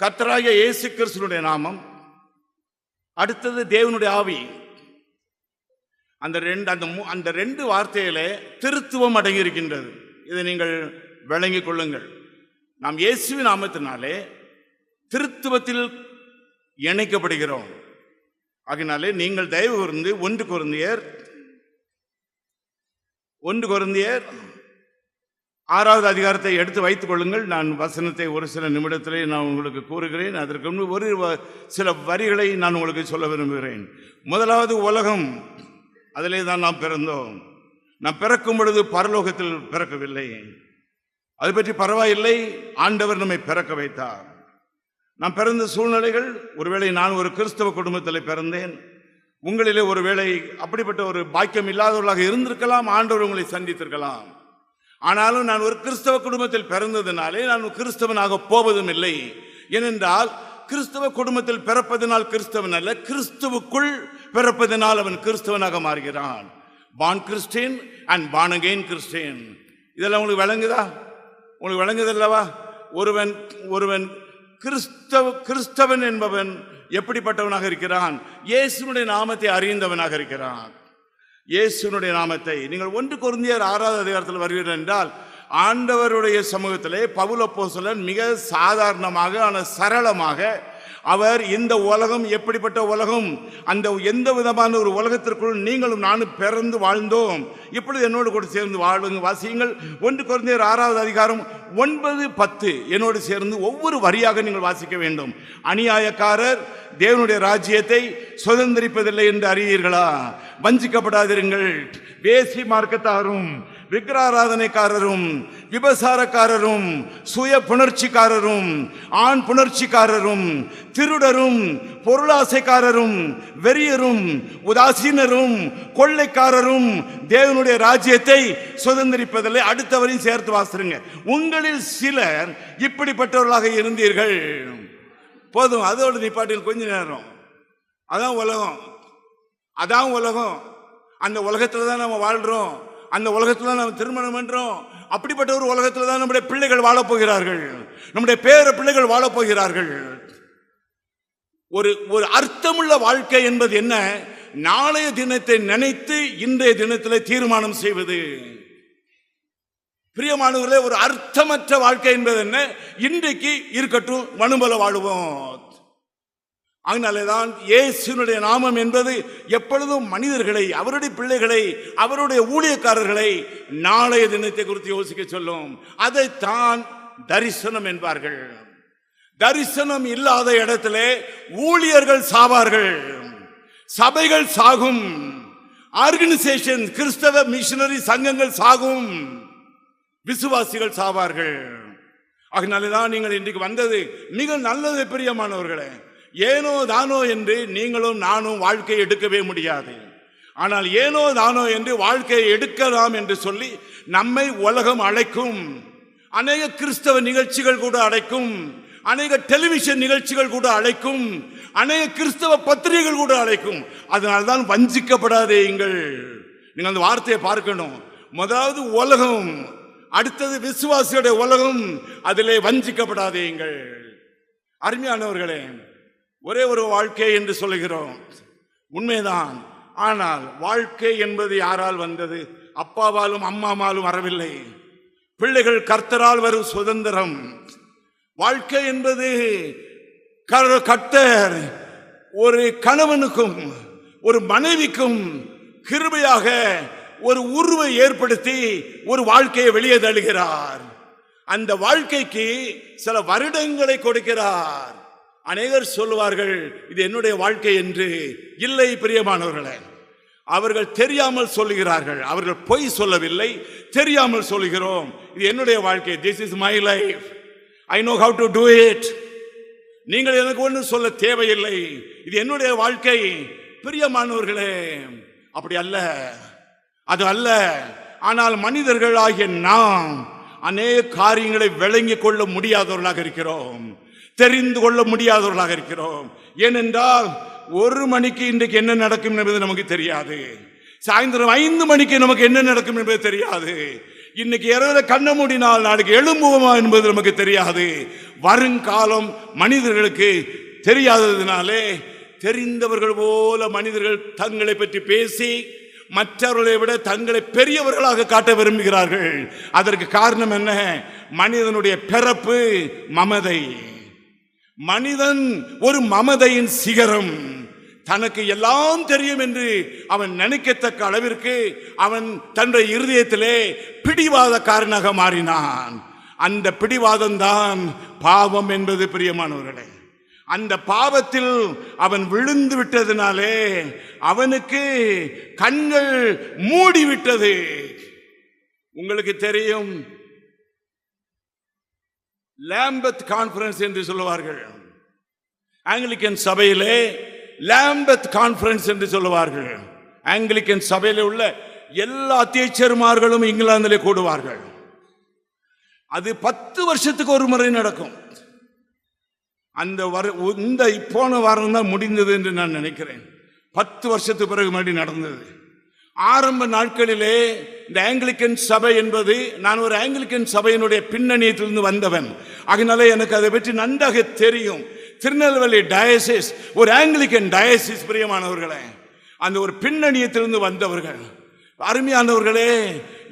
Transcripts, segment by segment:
கர்த்தராகிய இயேசு கிறிஸ்துவினுடைய நாமம், அடுத்தது தேவனுடைய ஆவி. அந்த ரெண்டு வார்த்தையிலே திருத்துவம் அடங்கி இருக்கின்றது. இதை நீங்கள் விளங்கிக் கொள்ளுங்கள். நாம் இயேசுவின் நாமத்தினாலே திருத்துவத்தில் இணைக்கப்படுகிறோம். ஆகினாலே நீங்கள் தயவு கூர்ந்து 1 கொரிந்தியர் 6வது அதிகாரத்தை எடுத்து வைத்துக் கொள்ளுங்கள். நான் வசனத்தை ஒரு சில நிமிடத்திலே நான் உங்களுக்கு கூறுகிறேன். அதற்கு முன்பு ஒரு சில வரிகளை நான் உங்களுக்கு சொல்ல விரும்புகிறேன். முதலாவது, உலகம், அதிலே தான் நாம் பிறந்தோம். நாம் பிறக்கும் பொழுது பரலோகத்தில் பிறக்கவில்லை. அது பற்றி பரவாயில்லை, ஆண்டவர் நம்மை பிறக்க வைத்தார். நாம் பிறந்த சூழ்நிலைகள், ஒருவேளை நான் ஒரு கிறிஸ்தவ குடும்பத்தில் பிறந்தேன். உங்களிலே ஒருவேளை அப்படிப்பட்ட ஒரு பாக்கியம் இல்லாதவர்களாக இருந்திருக்கலாம். ஆண்டவர் உங்களை சந்தித்திருக்கலாம். ஆனாலும் நான் ஒரு கிறிஸ்தவ குடும்பத்தில் பிறந்ததினாலே நான் கிறிஸ்தவனாக போவதும் இல்லை. ஏனென்றால் கிறிஸ்தவ குடும்பத்தில் பிறப்பதனால் கிறிஸ்தவன் அல்ல, கிறிஸ்துவுக்குள் பிறப்பதனால் அவன் கிறிஸ்தவனாக மாறுகிறான். born Christian and born again Christian. இதெல்லாம் உங்களுக்கு விளங்குதா? உங்களுக்கு விளங்குதல்லவா? ஒருவன் கிறிஸ்தவன் என்பவன் எப்படிப்பட்டவனாக இருக்கிறான்? இயேசுனுடைய நாமத்தை அறிந்தவனாக இருக்கிறான். இயேசுனுடைய நாமத்தை நீங்கள் 1 கொரிந்தியர் 6வது அதிகாரத்தில் வருவீர்கள் என்றால், ஆண்டவருடைய சமூகத்திலே பவுல் அப்போஸ்தலன் மிக சாதாரணமாக சரளமாக அவர் இந்த உலகம் எப்படிப்பட்ட உலகம், அந்த எந்த விதமான ஒரு உலகத்திற்குள் நீங்களும் நானும் பிறந்து வாழ்ந்தோம், இப்பொழுது என்னோடு கூட சேர்ந்து வாழுங்க. வாசியுங்கள். 1 கொரிந்தியர் 6வது அதிகாரம் 9, 10 என்னோடு சேர்ந்து ஒவ்வொரு வரியாக நீங்கள் வாசிக்க வேண்டும். அநியாயக்காரர் தேவனுடைய ராஜ்யத்தை சுதந்திரிப்பதில்லை என்று அறியீர்களா? வஞ்சிக்கப்படாதிருங்கள். வேசி மார்க்கத்தாரும், விக்கிராராதனைக்காரரும், விபசாரக்காரரும், சுய புணர்ச்சிக்காரரும், ஆண் புணர்ச்சிக்காரரும், திருடரும், பொருளாசைக்காரரும், வெறியரும், உதாசீனரும், கொள்ளைக்காரரும் தேவனுடைய ராஜ்யத்தை சுதந்திரிப்பதில்லை. அடுத்தவரையும் சேர்த்து வாசிருங்க. உங்களில் சிலர் இப்படிப்பட்டவர்களாக இருந்தீர்கள். போதும், அதோடு நிப்பாட்டில் கொஞ்ச நேரம். அதான் உலகம். அந்த உலகத்துல தான் நம்ம வாழ்றோம். அந்த உலகத்துல தான் நம்ம திருமணம் பண்றோம். அப்படிப்பட்ட ஒரு உலகத்துல தான் நம்முடைய பிள்ளைகள் வாழப்போகிறார்கள். நம்முடைய பேர பிள்ளைகள் வாழப்போகிறார்கள். ஒரு அர்த்தமுள்ள வாழ்க்கை என்பது என்ன? நாளைய தினத்தை நினைத்து இன்றைய தினத்தில் தீர்மானம் செய்வது. பிரியமானவர்களே, ஒரு அர்த்தமற்ற வாழ்க்கை என்பது என்ன? இன்றைக்கு இருக்கட்டும், மனுபல வாழுவோம். அதனாலேதான் இயேசுனுடைய நாமம் என்பது எப்பொழுதும் மனிதர்களை, அவருடைய பிள்ளைகளை, அவருடைய ஊழியக்காரர்களை நாளைய தினத்தை குறித்து யோசிக்க சொல்லும். அதைத்தான் தரிசனம் என்பார்கள். தரிசனம் இல்லாத இடத்துல ஊழியர்கள் சாவார்கள், சபைகள் சாகும், ஆர்கனைசேஷன், கிறிஸ்தவ மிஷனரி சங்கங்கள் சாகும், விசுவாசிகள் சாவார்கள். அதனாலதான் நீங்கள் இன்றைக்கு வந்தது மிக நல்லது பிரியமானவர்களே. ஏனோ தானோ என்று நீங்களும் நானும் வாழ்க்கையை எடுக்கவே முடியாது. ஆனால் ஏனோ தானோ என்று வாழ்க்கையை எடுக்கலாம் என்று சொல்லி நம்மை உலகம் அழைக்கும். அநேக கிறிஸ்தவ நிகழ்ச்சிகள் கூட அழைக்கும், அநேக டெலிவிஷன் நிகழ்ச்சிகள் கூட அழைக்கும், அநேக கிறிஸ்தவ பத்திரிகைகள் கூட அழைக்கும். அதனால்தான் வஞ்சிக்கப்படாதீங்கள். நீங்கள் அந்த வார்த்தையை பார்க்கணும். முதலாவது உலகம், அடுத்தது விசுவாசியுடைய உலகம். அதிலே வஞ்சிக்கப்படாதீங்கள். அருமையானவர்களே, ஒரே ஒரு வாழ்க்கை என்று சொல்லுகிறோம், உண்மைதான். ஆனால் வாழ்க்கை என்பது யாரால் வந்தது? அப்பாவாலும் அம்மாவாலும் வரவில்லை. பிள்ளைகள் கர்த்தரால் வரும் சுதந்திரம். வாழ்க்கை என்பது கர்த்தர் ஒரு கணவனுக்கும் ஒரு மனைவிக்கும் கிருபையாக ஒரு உருவை ஏற்படுத்தி ஒரு வாழ்க்கையை வெளியே தள்ளுகிறார். அந்த வாழ்க்கைக்கு சில வருடங்களை கொடுக்கிறார். அநேகர் சொல்லுவார்கள் இது என்னுடைய வாழ்க்கை என்று. இல்லை பிரியமானவர்களே, அவர்கள் தெரியாமல் சொல்லுகிறார்கள். அவர்கள் பொய் சொல்லவில்லை, தெரியாமல் சொல்லுகிறோம். இது என்னுடைய வாழ்க்கை. This is my life. I know how to do it. நீங்கள் எனக்கு ஒன்றும் சொல்ல தேவையில்லை. இது என்னுடைய வாழ்க்கை. பிரியமானவர்களே, அப்படி அல்ல, அது அல்ல. ஆனால் மனிதர்கள் ஆகிய நாம் அநேக காரியங்களை விளங்கிக் கொள்ள முடியாதவர்களாக இருக்கிறோம், தெரிந்து கொள்ள முடியாதவர்களாக இருக்கிறோம். ஏனென்றால் 1 மணிக்கு இன்றைக்கு என்ன நடக்கும் என்பது நமக்கு தெரியாது. சாயந்தரம் 5 மணிக்கு நமக்கு என்ன நடக்கும் என்பது தெரியாது. இன்னைக்கு இரவு கண்ண மூடினால் நாளைக்கு எழும்புவோமா என்பது நமக்கு தெரியாது. வருங்காலம் மனிதர்களுக்கு தெரியாததினாலே தெரிந்தவர்கள் போல மனிதர்கள் தங்களை பற்றி பேசி மற்றவர்களை விட தங்களை பெரியவர்களாக காட்ட விரும்புகிறார்கள். அதற்கு காரணம் என்ன? மனிதனுடைய பிறப்பு மமதை. மனிதன் ஒரு மமதையின் சிகரம். தனக்கு எல்லாம் தெரியும் என்று அவன் நினைக்கத்தக்க அளவிற்கு அவன் தன்னுடைய இருதயத்திலே பிடிவாதக்காரனாக மாறினான். அந்த பிடிவாதம் தான் பாவம் என்பது பிரியமானவர்களே. அந்த பாவத்தில் அவன் விழுந்து விட்டதினாலே அவனுக்கு கண்கள் மூடிவிட்டது. உங்களுக்கு தெரியும், லாம்பத் கான்ஃபரன்ஸ் என்று சொல்லுவார்கள். ஆங்கிலிக்கன் சபையிலே லாம்பத் கான்ஃபரன்ஸ் என்று சொல்லுவார்கள். ஆங்கிலிக்கன் சபையிலே உள்ள எல்லா அத்தியட்சர்மார்களும் இங்கிலாந்திலே கூடுவார்கள். அது 10 வருஷத்துக்கு ஒரு முறை நடக்கும். இந்த போன வாரம் தான் முடிந்தது என்று நான் நினைக்கிறேன். 10 வருஷத்துக்கு பிறகு மறுபடியும் நடந்தது. ஆரம்ப நாட்களிலே இந்த ஆங்கிலிக்கன் சபை என்பது, நான் ஒரு ஆங்கிலிக்கன் சபையினுடைய பின்னணியத்திலிருந்து வந்தவன், அதனால எனக்கு அதை பற்றி நன்றாக தெரியும். திருநெல்வேலி டயசிஸ் ஒரு ஆங்கிலிக்கன் டயசிஸ். பிரியமானவர்களே, அந்த ஒரு பின்னணியத்திலிருந்து வந்தவர்கள், அருமையானவர்களே,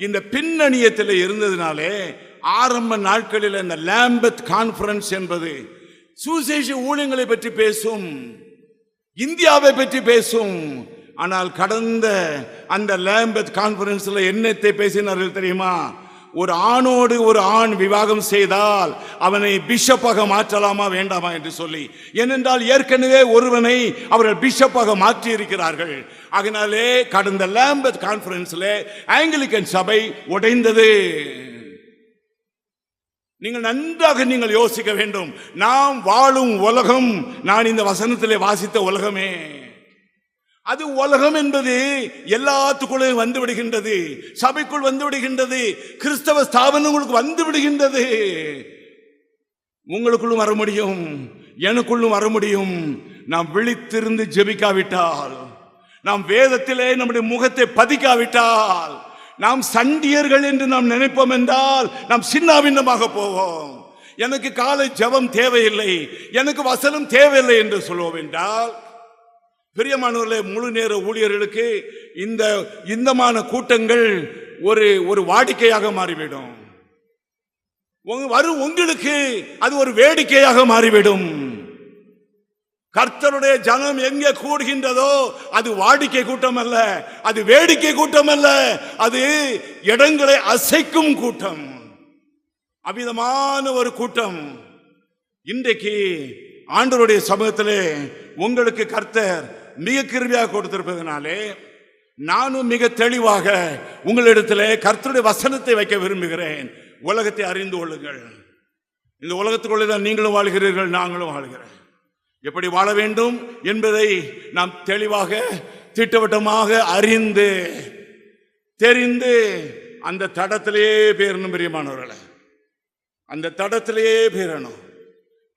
இந்த பின்னணியத்தில் இருந்ததினாலே ஆரம்ப நாட்களில் இந்த லாம்பத் கான்ஃபரன்ஸ் என்பது சுவிசேஷ ஊழியங்களை பற்றி பேசும், இந்தியாவை பற்றி பேசும். ஆனால் கடந்த அந்த லாம்பத் கான்ஃபரன்ஸ்ல என்னத்தை பேசினார்கள் தெரியுமா? ஒரு ஆணோடு ஒரு ஆண் விவாகம் செய்தால் அவனை பிஷப்பாக மாற்றலாமா வேண்டாமா என்று சொல்லி. ஏனென்றால் ஏற்கனவே ஒருவனை அவர்கள் பிஷப்பாக மாற்றி இருக்கிறார்கள். அதனாலே கடந்த லாம்பத் கான்ஃபரன்ஸ்ல ஆங்கிலிக்கன் சபை உடைந்தது. நீங்கள் நன்றாக நீங்கள் யோசிக்க வேண்டும். நாம் வாழும் உலகம், நான் இந்த வசனத்திலே வாசித்த உலகமே, அது உலகம் என்பது எல்லாத்துக்குள்ளே வந்து விடுகின்றது. சபைக்குள் வந்து விடுகின்றது, கிறிஸ்தவ ஸ்தாபனங்களுக்கு வந்து விடுகின்றது. உங்களுக்குள்ளும் வர முடியும், எனக்குள்ளும் வர முடியும். நாம் விழித்திருந்து ஜெபிக்காவிட்டால், நாம் வேதத்திலே நம்முடைய முகத்தை பதிக்காவிட்டால், நாம் சண்டியர்கள் என்று நாம் நினைப்போம் என்றால் நாம் சின்னாபின்னமாக போவோம். எனக்கு காலை ஜெபம் தேவையில்லை, எனக்கு வசனம் தேவையில்லை என்று சொல்லுவோம் என்றால், பிரியமானவர்களே, முழு நேர ஊழியர்களுக்கு இந்தமான கூட்டங்கள் ஒரு வாடிக்கையாக மாறிவிடும். வரும் உங்களுக்கு அது ஒரு வேடிக்கையாக மாறிவிடும். கர்த்தருடைய ஜனம் எங்கே கூடுகின்றதோ அது வாடிக்கை கூட்டம் அல்ல, அது வேடிக்கை கூட்டம் அல்ல, அது இடங்களை அசைக்கும் கூட்டம், அமிதமான ஒரு கூட்டம். இன்றைக்கு ஆண்டவருடைய சமூகத்திலே உங்களுக்கு கர்த்தர் மிக கிருபையாக கொடுத்திருப்பதனாலே நானும் மிக தெளிவாக உங்களிடத்திலே கர்த்தருடைய வசனத்தை வைக்க விரும்புகிறேன். உலகத்தை அறிந்து கொள்ளுங்கள். இந்த உலகத்துக்குள்ளே தான் நீங்களும் வாழ்கிறீர்கள், நாங்களும் வாழ்கிறேன். எப்படி வாழ வேண்டும் என்பதை நாம் தெளிவாக திட்டவட்டமாக அறிந்து தெரிந்து அந்த தடத்திலேயே பேரணும். பிரியமானவர்களே, அந்த தடத்திலேயே பேரணும்.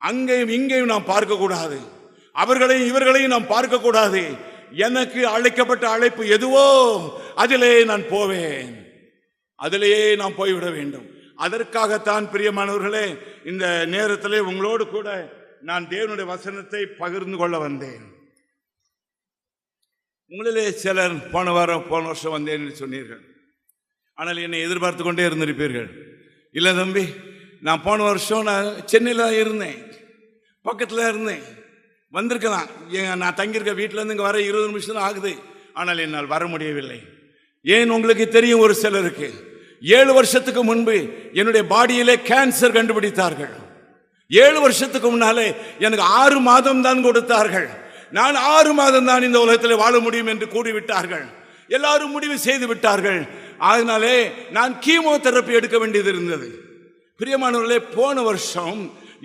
அங்கேயும் இங்கேயும் நாம் பார்க்கக்கூடாது, அவர்களையும் இவர்களையும் நாம் பார்க்கக்கூடாது. எனக்கு அழைக்கப்பட்ட அழைப்பு எதுவோ அதிலே நான் போவேன், அதிலேயே நாம் போய்விட வேண்டும். அதற்காகத்தான் பிரியமானவர்களே இந்த நேரத்திலே உங்களோடு கூட நான் தேவனுடைய வசனத்தை பகிர்ந்து கொள்ள வந்தேன். உங்களிலே சிலர் போன வருஷம் வந்தேன் என்று சொன்னீர்கள். ஆனால் என்னை எதிர்பார்த்து கொண்டே இருந்திருப்பீர்கள். இல்லை தம்பி, நான் போன வருஷம் நான் சென்னையில் இருந்தேன், பக்கத்தில் இருந்தேன், வந்திருக்கலாம். நான் தங்கியிருக்க வீட்டிலேருந்து இங்கே வர 20 நிமிஷம் தான் ஆகுது, ஆனால் என்னால் வர முடியவில்லை. ஏன் உங்களுக்கு தெரியும், ஒரு சிலருக்கு 7 வருஷத்துக்கு முன்பு என்னுடைய பாடியிலே கேன்சர் கண்டுபிடித்தார்கள். 7 வருஷத்துக்கு முன்னாலே எனக்கு 6 மாதம் தான் கொடுத்தார்கள். நான் 6 மாதம் தான் இந்த உலகத்தில் வாழ முடியும் என்று கூறிவிட்டார்கள். எல்லாரும் முடிவு செய்து விட்டார்கள். அதனாலே நான் கீமோதெரப்பி எடுக்க வேண்டியது இருந்தது. பிரியமானவர்களே, போன வருஷம்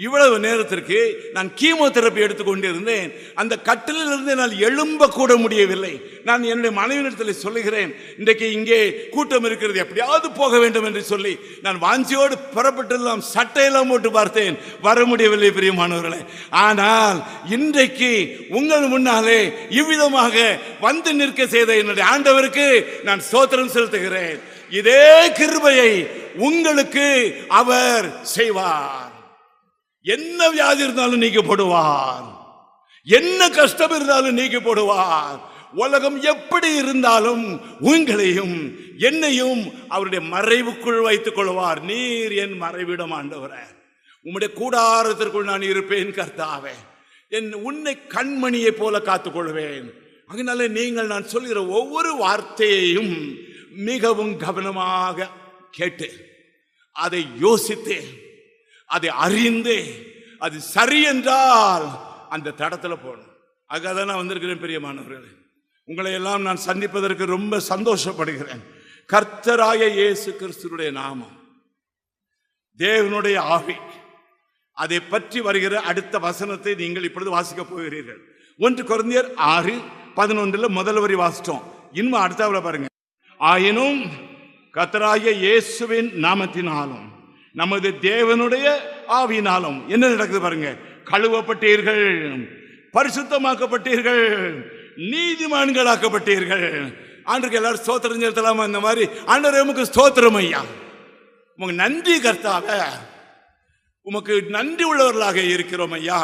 இவ்வளவு நேரத்திற்கு நான் கீமோதெரப்பி எடுத்துக்கொண்டிருந்தேன். அந்த கட்டிலிருந்து என்னால் எழும்ப கூட முடியவில்லை. நான் என்னுடைய மனைவியிடத்தில் சொல்லுகிறேன், இன்றைக்கு இங்கே கூட்டம் இருக்கிறது, எப்படியாவது போக வேண்டும் என்று சொல்லி நான் வாஞ்சியோடு புறப்பட்டெல்லாம் சட்டையெல்லாம் போட்டு பார்த்தேன், வர முடியவில்லை பிரியமானவர்களே. ஆனால் இன்றைக்கு உங்கள் முன்னாலே இவ்விதமாக வந்து நிற்க செய்த என்னுடைய ஆண்டவருக்கு நான் ஸ்தோத்திரம் செலுத்துகிறேன். இதே கிருபையை உங்களுக்கு அவர் செய்வார். என்ன வியாதி இருந்தாலும் நீக்கி போடுவார். என்ன கஷ்டம் இருந்தாலும் நீக்கி போடுவார். உலகம் எப்படி இருந்தாலும் உங்களையும் என்னையும் அவருடைய மறைவுக்குள் வைத்துக் கொள்வார். நீர் என் மறைவிடம் ஆண்டவரே, உம்முடைய கூடாரத்திற்குள் நான் இருப்பேன் கர்த்தாவே, உன்னை கண்மணியை போல காத்துக்கொள்வேன். அதனால நீங்கள் நான் சொல்கிற ஒவ்வொரு வார்த்தையையும் மிகவும் கவனமாக கேட்டு அதை யோசித்து அதை அறிந்து அது சரி என்றால் அந்த தடத்துல போகணும். அதுக்காக தான் நான் வந்திருக்கிறேன். பிரியமானவர்களே, உங்களை எல்லாம் நான் சந்திப்பதற்கு ரொம்ப சந்தோஷப்படுகிறேன். கர்த்தராய இயேசு கிறிஸ்துவினுடைய நாமம், தேவனுடைய ஆவி, அதை பற்றி வருகிற அடுத்த வசனத்தை நீங்கள் இப்பொழுது வாசிக்க போகிறீர்கள். 1 கொரிந்தியர் 6:11 முதல் வரி வாசித்தோம். இன்னும் அடுத்தவரை பாருங்க. ஆயினும் கர்த்தராகிய இயேசுவின் நாமத்தினாலும் நமது தேவனுடைய ஆவியினாலும் என்ன நடக்குது பாருங்க. கழுவப்பட்டீர்கள், பரிசுத்தமாக்கப்பட்டீர்கள், நீதிமான்களாக்கப்பட்டீர்கள். ஆண்டருக்கு எல்லாரும் ஸ்தோத்திரம் செலுத்தலாமா? இந்த மாதிரி ஆண்டவரே உமக்கு ஸ்தோத்திரம் ஐயா, உமக்கு நன்றி கர்த்தாவே, உமக்கு நன்றி உள்ளவர்களாக இருக்கிறோம் ஐயா.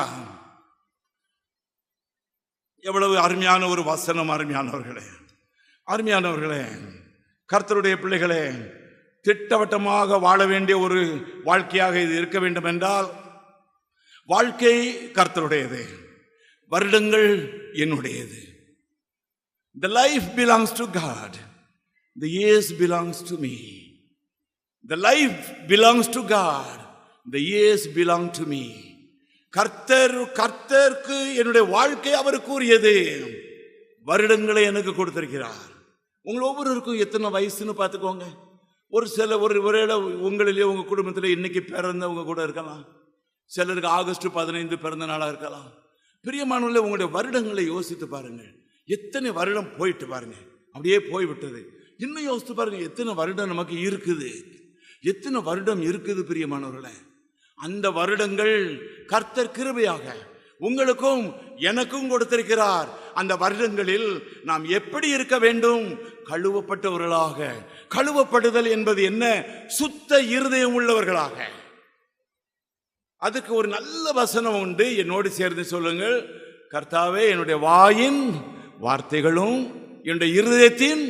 எவ்வளவு அருமையான ஒரு வசனம்! அருமையானவர்களே, அருமையானவர்களே, கர்த்தருடைய பிள்ளைகளே, திட்டவட்டமாக வாழ வேண்டிய ஒரு வாழ்க்கையாக இது இருக்க வேண்டும் என்றால், வாழ்க்கை கர்த்தருடையது, வருடங்கள் என்னுடையது. The life belongs to God, the years belongs to me. The life belongs to God, the years belong to me. கர்த்தருக்கு என்னுடைய வாழ்க்கை அவருக்கு உரியது, வருடங்களை எனக்கு கொடுத்திருக்கிறார். உங்கள் ஒவ்வொருவருக்கும் எத்தனை வயசுன்னு பார்த்துக்கோங்க. ஒருவேளை உங்களிலே உங்க குடும்பத்தில் இன்னைக்கு பிறந்தவங்க கூட இருக்கலாம், சிலருக்கு ஆகஸ்ட் 15 பிறந்த நாளாக இருக்கலாம். பிரியமானவர்களே, உங்களுடைய வருடங்களை யோசித்து பாருங்கள். எத்தனை வருடம் போயிட்டு பாருங்க, அப்படியே போய்விட்டது. இன்னும் யோசித்து பாருங்க, எத்தனை வருடம் நமக்கு இருக்குது, எத்தனை வருடம் இருக்குது பிரியமானவர்களே. அந்த வருடங்கள் கர்த்தர் கிருபையாக உங்களுக்கும் எனக்கும் கொடுத்திருக்கிறார். அந்த வருடங்களில் நாம் எப்படி இருக்க வேண்டும்? கழுவப்பட்டவர்களாக. கழுவப்படுதல் என்பது என்ன? சுத்த இருதயம் உள்ளவர்களாக. அதுக்கு ஒரு நல்ல வசனம் உண்டு, என்னோடு சேர்ந்து சொல்லுங்கள். கர்த்தாவே, என்னுடைய வாயின் வார்த்தைகளும் என்னுடைய இருதயத்தின்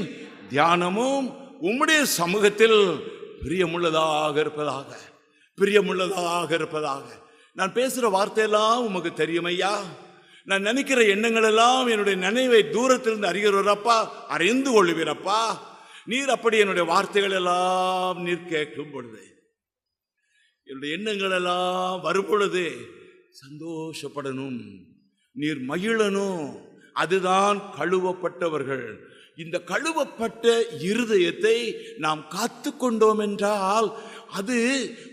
தியானமும் உம்முடைய சமூகத்தில் பிரியமுள்ளதாக இருப்பதாக, பிரியமுள்ளதாக இருப்பதாக. நான் பேசுகிற வார்த்தையெல்லாம் உமக்கு தெரியும் ஐயா. நான் நினைக்கிற எண்ணங்கள் எல்லாம் என்னுடைய நினைவை தூரத்திலிருந்து அறிகிறவரப்பா, அறிந்து கொள்ளுவீரப்பா. நீர் அப்படி என்னுடைய வார்த்தைகள் எல்லாம் நீர் கேட்கும் பொழுது, என்னுடைய எண்ணங்கள் எல்லாம் வரும் பொழுது சந்தோஷப்படணும், நீர் மகிழணும். அதுதான் கழுவப்பட்டவர்கள். இந்த கழுவப்பட்ட இருதயத்தை நாம் காத்து கொண்டோம் என்றால் அது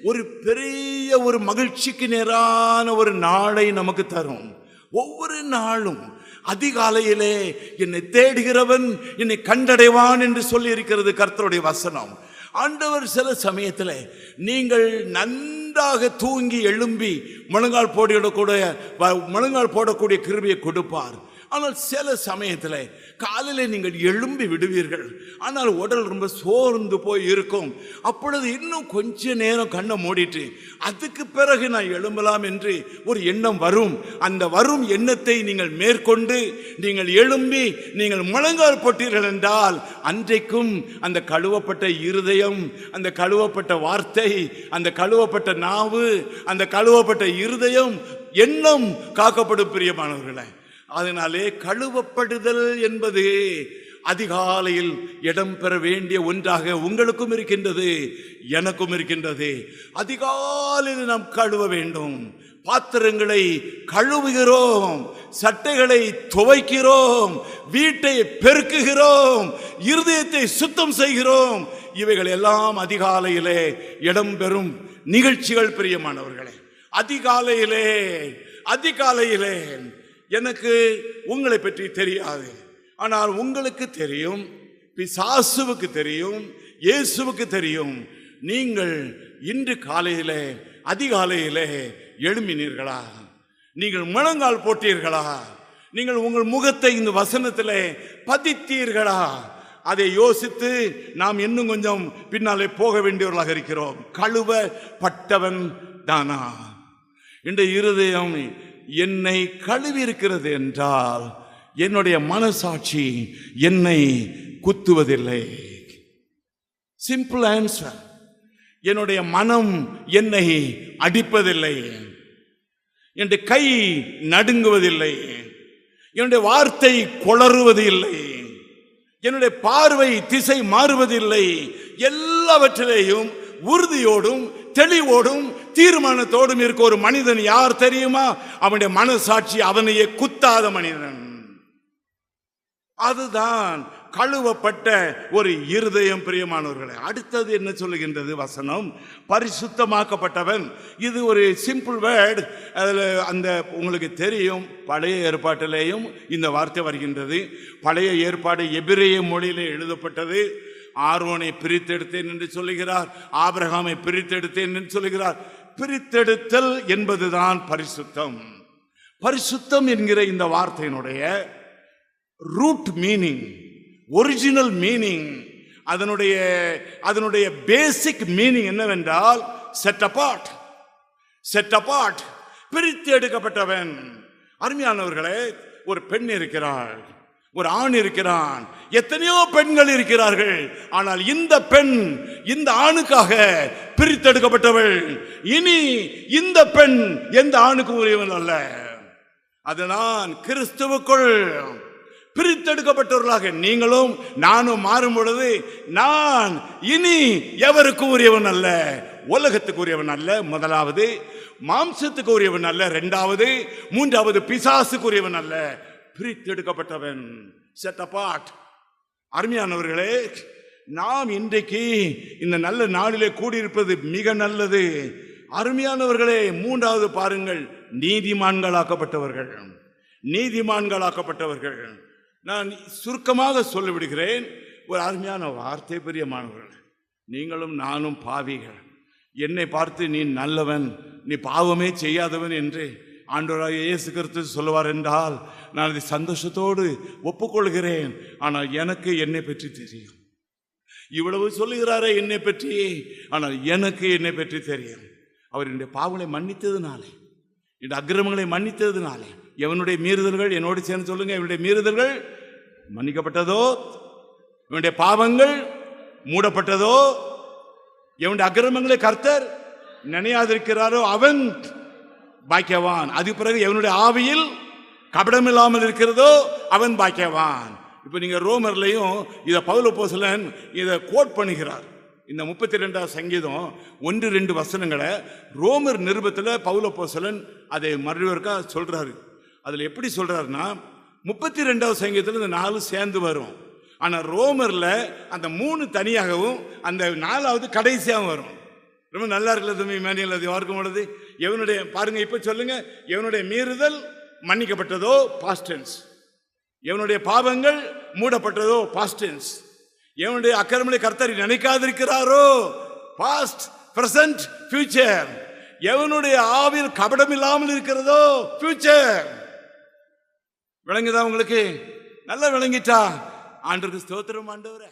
ஒரு பெரிய ஒரு மகிழ்ச்சிக்கு நேரான ஒரு நாளை நமக்கு தரும். ஒவ்வொரு நாளும் அதிகாலையிலே என்னை தேடுகிறவன் என்னை கண்டடைவான் என்று சொல்லி இருக்கிறது கர்த்தருடைய வசனம். ஆண்டவர் சில சமயத்தில் நீங்கள் நன்றாக தூங்கி எழும்பி முழங்கால் போடக்கூடிய கிருபையை கொடுப்பார். ஆனால் சில சமயத்தில் காலையில் நீங்கள் எழும்பி விடுவீர்கள், ஆனால் உடல் ரொம்ப சோர்ந்து போய் இருக்கும். அப்பொழுது இன்னும் கொஞ்ச நேரம் கண்ணை மூடிட்டு அதுக்கு பிறகு நான் எழும்பலாம் என்று ஒரு எண்ணம் வரும். அந்த வரும் எண்ணத்தை நீங்கள் மேற்கொண்டு நீங்கள் எழும்பி நீங்கள் முழங்கால் போட்டீர்கள் என்றால் அன்றைக்கும் அந்த கழுவப்பட்ட இருதயம், அந்த கழுவப்பட்ட வார்த்தை, அந்த கழுவப்பட்ட நாவு, அந்த கழுவப்பட்ட இருதயம், எண்ணம் காக்கப்படும் பிரியமானவர்களே. அதனாலே கழுவப்படுதல் என்பது அதிகாலையில் இடம்பெற வேண்டிய ஒன்றாக உங்களுக்கும் இருக்கின்றது, எனக்கும் இருக்கின்றது. அதிகாலையில் நாம் கழுவ வேண்டும். பாத்திரங்களை கழுவுகிறோம், சட்டைகளை துவைக்கிறோம், வீட்டை பெருக்குகிறோம், இருதயத்தை சுத்தம் செய்கிறோம். இவைகள் எல்லாம் அதிகாலையிலே இடம்பெறும் நிகழ்ச்சிகள் பிரியமானவர்களே. அதிகாலையிலே எனக்கு உங்களை பற்றி தெரியாது, ஆனால் உங்களுக்கு தெரியும், பிசாசுவுக்கு தெரியும், இயேசுவுக்கு தெரியும். நீங்கள் இன்று காலையிலே அதிகாலையிலே எழும்பினீர்களா? நீங்கள் முழங்கால் போட்டீர்களா? நீங்கள் உங்கள் முகத்தை இந்த வசனத்திலே பதித்தீர்களா? அதை யோசித்து நாம் இன்னும் கொஞ்சம் பின்னாலே போக வேண்டியவர்களாக இருக்கிறோம். கழுவப்பட்டவன் தானா? இந்த இருதயம் என்னை கழுவி இருக்கிறது என்றால் என்னுடைய மனசாட்சி என்னை குத்துவதில்லை. Simple answer. என்னுடைய மனம் என்னை அடிப்பதில்லை, என்னுடைய கை நடுங்குவதில்லை, என்னுடைய வார்த்தை கொளறுவது இல்லை, என்னுடைய பார்வை திசை மாறுவதில்லை. எல்லாவற்றிலேயும் உறுதியோடும் தெளிவோடும் தீர்மானத்தோடும் இருக்க ஒரு மனிதன் யார் தெரியுமா? அவனுடைய மனசாட்சி அவனையே குத்தாத மனிதன். அதுதான் கழுவப்பட்ட ஒரு இருதயம். பிரியமானவர்களே, அடுத்தது என்ன சொல்லுகின்றது வசனம்? பரிசுத்தமாக்கப்பட்டவன். இது ஒரு சிம்பிள் வேர்டு. அதில் அந்த உங்களுக்கு தெரியும், பழைய ஏற்பாட்டிலேயும் இந்த வார்த்தை வருகின்றது. பழைய ஏற்பாடு எபிரேய மொழியிலே எழுதப்பட்டது. ஆரோனை பிரித்தெடுத்தேன் என்று சொல்லுகிறார், ஆபிரகாமை பிரித்தெடுத்தேன் என்று சொல்லுகிறார். பிரித்தெடுத்தல் என்பதுதான் பரிசுத்தம். பரிசுத்தம் என்கிற இந்த வார்த்தையினுடைய ரூட் மீனிங், ஒரிஜினல் மீனிங், அதனுடைய பேசிக் மீனிங் என்னவென்றால் செட் அபார்ட். செட் அபார்ட், பிரித்து எடுக்கப்பட்டவன். அருமையானவர்களே, ஒரு பெண் இருக்கிறாள், ஒரு ஆண் இருக்கிறான், எத்தனையோ பெண்கள் இருக்கிறார்கள். ஆனால் இந்த பெண் இந்த ஆணுக்காக பிரித்தெடுக்கப்பட்டவள். இனி இந்த பெண் எந்த ஆணுக்கு உரியவன் அல்ல. அதுதான் கிறிஸ்துவுக்குள் பிரித்தெடுக்கப்பட்டவர்களாக நீங்களும் நானும் மாறும் பொழுது, நான் இனி எவருக்கு உரியவன் அல்ல, உலகத்துக்கு உரியவன் அல்ல, முதலாவது மாம்சத்துக்கு உரியவன் அல்ல, இரண்டாவது மூன்றாவது பிசாசுக்கு உரியவன் அல்ல, பிரித்தெடுக்கப்பட்டவன், செட் அபார்ட். அருமையானவர்களே, நாம் இன்றைக்கு இந்த நல்ல நாளிலே கூடியிருப்பது மிக நல்லது. அருமையானவர்களே, மூன்றாவது பாருங்கள், நீதிமான்களாக்கப்பட்டவர்கள். நீதிமான்களாக்கப்பட்டவர்கள். நான் சுருக்கமாக சொல்லிவிடுகிறேன். ஒரு அருமையான வார்த்தை. பிரியமானவர்கள், நீங்களும் நானும் பாவிகள். என்னை பார்த்து நீ நல்லவன், நீ பாவமே செய்யாதவன் என்று ஆண்டவராகிய இயேசு கிறிஸ்து சொல்லுவார் என்றால் நான் அதை சந்தோஷத்தோடு ஒப்புக்கொள்கிறேன். ஆனால் எனக்கு என்னை பற்றி தெரியும். இவ்வளவு சொல்லுகிறாரே என்னை பற்றி, ஆனால் எனக்கு என்னை பற்றி தெரியும். அவர் என்னுடைய பாவங்களை மன்னித்ததுனாலே, என்னுடைய அக்கிரமங்களை மன்னித்ததுனாலே, எவனுடைய மீறுதல்கள் என்னோடு சேர்ந்து சொல்லுங்க, என்னுடைய மீறுதல்கள் மன்னிக்கப்பட்டதோ, இவனுடைய பாவங்கள் மூடப்பட்டதோ, எவனுடைய அக்கிரமங்களை கர்த்தர் நினையாதிருக்கிறாரோ அவன் பாக்கியவான். அது பிறகு எவனுடைய ஆவியில் கபடமில்லாமல் இருக்கிறதோ அவன் பாக்கியவான். இப்ப நீங்க ரோமர்லையும் இதை பவுல் அப்போஸ்தலன் இதை கோட் பண்ணுகிறார். இந்த 32வது சங்கீதம் 1-2 வசனங்களை ரோமர் நிருபத்தில் பவுல் அப்போஸ்தலன் அதை மறுவருக்கா சொல்றாரு. அதுல எப்படி சொல்றாருன்னா, 32வது சங்கீதத்தில் இந்த 4 சேர்ந்து வரும். ஆனா ரோமர்ல அந்த 3 தனியாகவும் அந்த 4வது கடைசியாகவும் வரும். ரொம்ப நல்லா இருக்குல்ல தம்பி மேனியல்? அது யாருக்கும் உள்ளது. எவனுடைய பாருங்க, இப்ப சொல்லுங்க, எவனுடைய மீறுதல் மன்னிக்கப்பட்டதோ பாஸ்ட் டென்ஸ், எவனுடைய பாவங்கள் மூடப்பட்டதோ பாஸ்ட் டென்ஸ், எவனுடைய அக்கிரமங்களை கர்த்தர் நினைக்காதிருக்கிறாரோ பாஸ்ட், பிரசன்ட், ஃபியூச்சர், எவனுடைய ஆவியில் கபடம் இல்லாமல் இருக்கிறதோ ஃபியூச்சர். விளங்குதா உங்களுக்கு? நல்லா விளங்கிட்டா? ஆண்டவருக்கு ஸ்தோத்திரம் ஆண்டவரே.